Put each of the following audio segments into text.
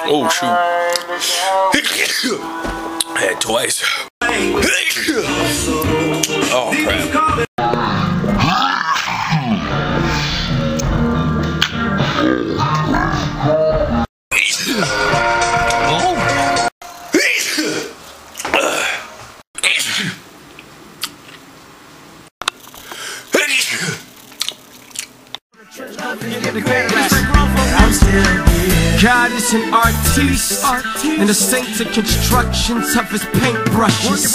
Oh shoot. I had twice. Oh crap. God is an artiste, and the saints of construction, tough as paintbrushes.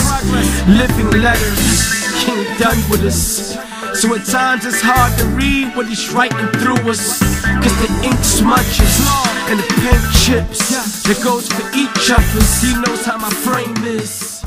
Living letters, King done with us. So at times it's hard to read what he's writing through us, cause the ink smudges and the paint chips. That goes for each of us. He knows how my frame is.